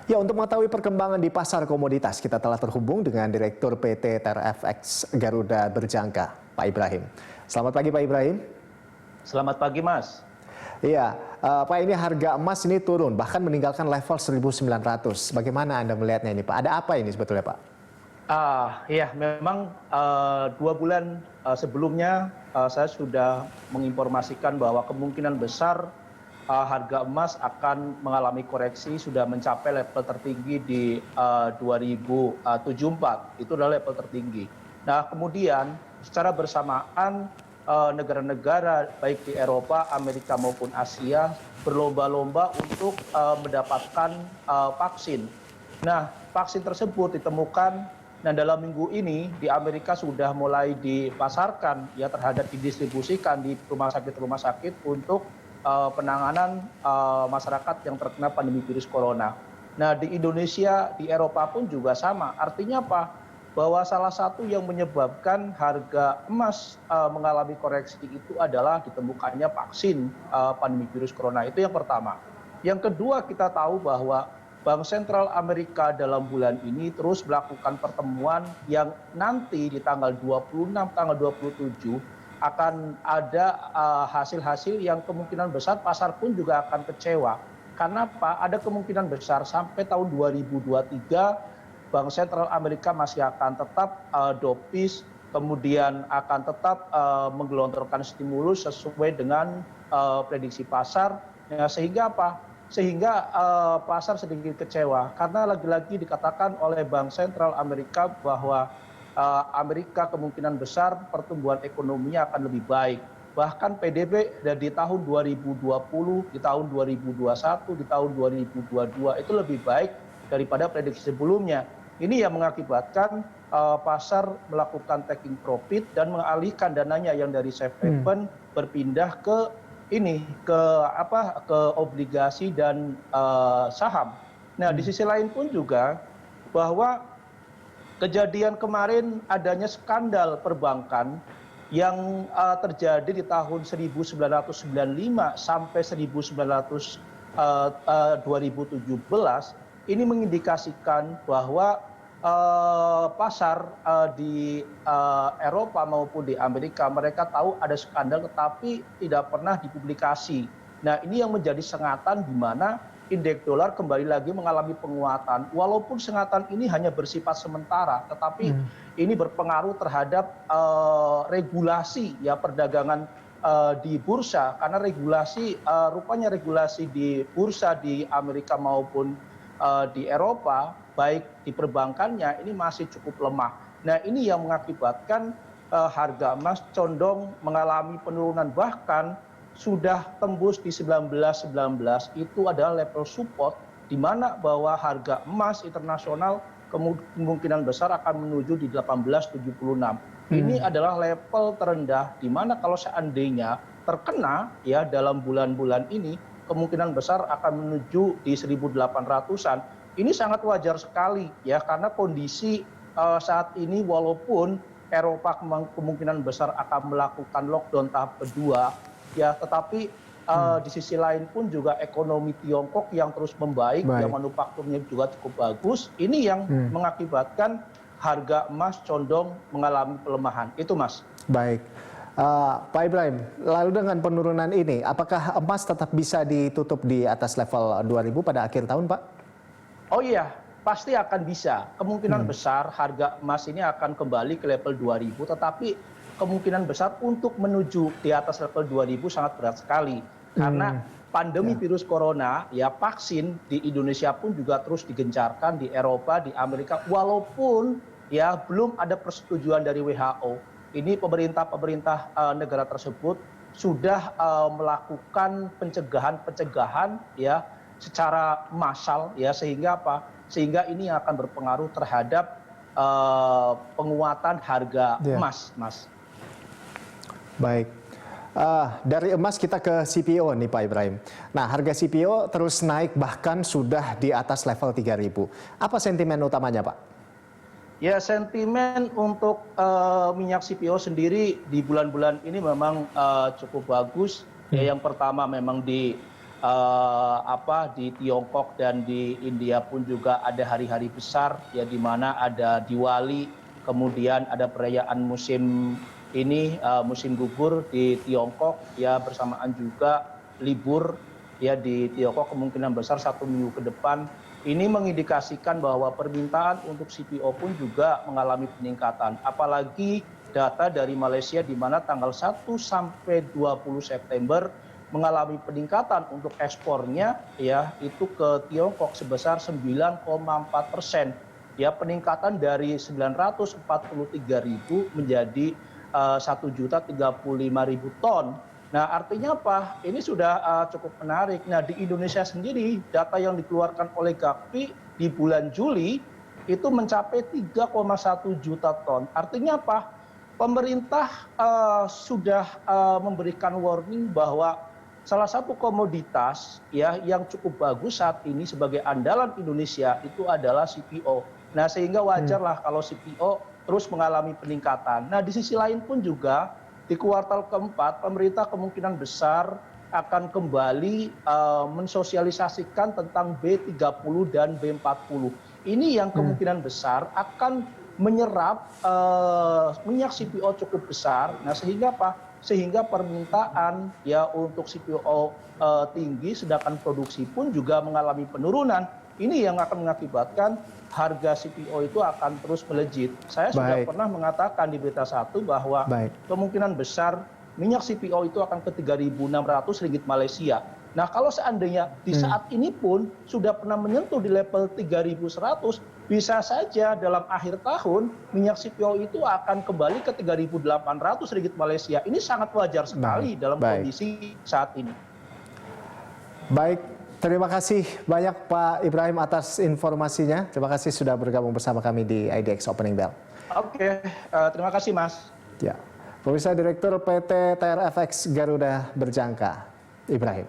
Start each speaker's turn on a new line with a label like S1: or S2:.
S1: Ya, untuk mengetahui perkembangan di pasar komoditas, kita telah terhubung dengan Direktur PT TRFX Garuda Berjangka, Pak Ibrahim. Selamat pagi, Pak Ibrahim.
S2: Selamat pagi, Mas.
S1: Iya, Pak, ini harga emas ini turun, bahkan meninggalkan level 1.900. Bagaimana Anda melihatnya ini, Pak? Ada apa ini sebetulnya, Pak?
S2: Ya, memang 2 bulan sebelumnya saya sudah menginformasikan bahwa kemungkinan besar harga emas akan mengalami koreksi, sudah mencapai level tertinggi di 2074. Itu adalah level tertinggi. Nah, kemudian secara bersamaan negara-negara baik di Eropa, Amerika maupun Asia berlomba-lomba untuk mendapatkan vaksin. Nah, vaksin tersebut ditemukan. Nah, dalam minggu ini di Amerika sudah mulai dipasarkan, ya, terhadap didistribusikan di rumah sakit untuk penanganan masyarakat yang terkena pandemi virus corona. Nah, di Indonesia, di Eropa pun juga sama. Artinya apa? Bahwa salah satu yang menyebabkan harga emas mengalami koreksi itu adalah ditemukannya vaksin pandemi virus corona. Itu yang pertama. Yang kedua, kita tahu bahwa Bank Sentral Amerika dalam bulan ini terus melakukan pertemuan yang nanti di tanggal 26, tanggal 27 akan ada hasil-hasil yang kemungkinan besar pasar pun juga akan kecewa. Karena apa? Ada kemungkinan besar sampai tahun 2023 Bank Sentral Amerika masih akan tetap dovish, kemudian akan tetap menggelontorkan stimulus sesuai dengan prediksi pasar. Ya, sehingga apa? Sehingga pasar sedikit kecewa karena lagi-lagi dikatakan oleh Bank Sentral Amerika bahwa Amerika kemungkinan besar pertumbuhan ekonominya akan lebih baik. Bahkan PDB di tahun 2020, di tahun 2021, di tahun 2022 itu lebih baik daripada prediksi sebelumnya. Ini yang mengakibatkan pasar melakukan taking profit dan mengalihkan dananya yang dari safe haven berpindah ke ke obligasi dan saham. Nah, di sisi lain pun juga bahwa kejadian kemarin adanya skandal perbankan yang terjadi di tahun 1995 sampai 2017 ini mengindikasikan bahwa pasar di Eropa maupun di Amerika mereka tahu ada skandal tetapi tidak pernah dipublikasi. Nah, ini yang menjadi sengatan di mana indeks dolar kembali lagi mengalami penguatan. Walaupun sengatan ini hanya bersifat sementara, tetapi ini berpengaruh terhadap regulasi ya perdagangan di bursa karena rupanya regulasi di bursa di Amerika maupun di Eropa baik di perbankannya ini masih cukup lemah. Nah, ini yang mengakibatkan harga emas condong mengalami penurunan, bahkan sudah tembus di 1919 itu adalah level support di mana bahwa harga emas internasional kemungkinan besar akan menuju di 1876. Ini adalah level terendah di mana kalau seandainya terkena ya dalam bulan-bulan ini kemungkinan besar akan menuju di 1800-an. Ini sangat wajar sekali ya karena kondisi saat ini walaupun Eropa kemungkinan besar akan melakukan lockdown tahap kedua ya, tetapi di sisi lain pun juga ekonomi Tiongkok yang terus membaik, yang manufakturnya juga cukup bagus. Ini yang mengakibatkan harga emas condong mengalami pelemahan. Itu, Mas.
S1: Baik. Pak Ibrahim, lalu dengan penurunan ini, apakah emas tetap bisa ditutup di atas level 2000 pada akhir tahun, Pak?
S2: Oh iya, pasti akan bisa. Kemungkinan besar harga emas ini akan kembali ke level 2000, tetapi kemungkinan besar untuk menuju di atas level 2000 sangat berat sekali. Karena pandemi virus corona, ya vaksin di Indonesia pun juga terus digencarkan di Eropa, di Amerika, walaupun ya belum ada persetujuan dari WHO. Ini pemerintah negara tersebut sudah melakukan pencegahan ya secara massal ya sehingga apa? Sehingga ini akan berpengaruh terhadap penguatan harga emas, Mas.
S1: Baik. Dari emas kita ke CPO nih, Pak Ibrahim. Nah, harga CPO terus naik bahkan sudah di atas level 3.000. Apa sentimen utamanya, Pak?
S2: Ya, sentimen untuk minyak CPO sendiri di bulan-bulan ini memang cukup bagus. Ya, yang pertama memang di di Tiongkok dan di India pun juga ada hari-hari besar ya, di mana ada Diwali, kemudian ada perayaan musim musim gugur di Tiongkok ya, bersamaan juga libur ya di Tiongkok kemungkinan besar 1 minggu ke depan. Ini mengindikasikan bahwa permintaan untuk CPO pun juga mengalami peningkatan. Apalagi data dari Malaysia di mana tanggal 1 sampai 20 September mengalami peningkatan untuk ekspornya ya, itu ke Tiongkok sebesar 9,4%. Ya, peningkatan dari 943.000 menjadi 1.035.000 ton. Nah, artinya apa? Ini sudah cukup menarik. Nah, di Indonesia sendiri, data yang dikeluarkan oleh GAPI di bulan Juli itu mencapai 3,1 juta ton. Artinya apa? Pemerintah sudah memberikan warning bahwa salah satu komoditas ya yang cukup bagus saat ini sebagai andalan Indonesia itu adalah CPO. Nah, sehingga wajarlah kalau CPO terus mengalami peningkatan. Nah, di sisi lain pun juga di kuartal keempat, pemerintah kemungkinan besar akan kembali mensosialisasikan tentang B30 dan B40. Ini yang kemungkinan besar akan menyerap minyak CPO cukup besar. Nah, sehingga apa? Sehingga permintaan ya untuk CPO tinggi, sedangkan produksi pun juga mengalami penurunan. Ini yang akan mengakibatkan harga CPO itu akan terus melejit. Saya sudah pernah mengatakan di Berita Satu bahwa kemungkinan besar minyak CPO itu akan ke 3.600 ringgit Malaysia. Nah, kalau seandainya di saat ini pun sudah pernah menyentuh di level 3.100, bisa saja dalam akhir tahun minyak CPO itu akan kembali ke 3.800 ringgit Malaysia. Ini sangat wajar sekali dalam kondisi saat ini.
S1: Baik, terima kasih banyak Pak Ibrahim atas informasinya. Terima kasih sudah bergabung bersama kami di IDX Opening Bell.
S2: Oke, terima kasih Mas.
S1: Ya, Pemirsa Direktur PT TRFX Garuda Berjangka, Ibrahim.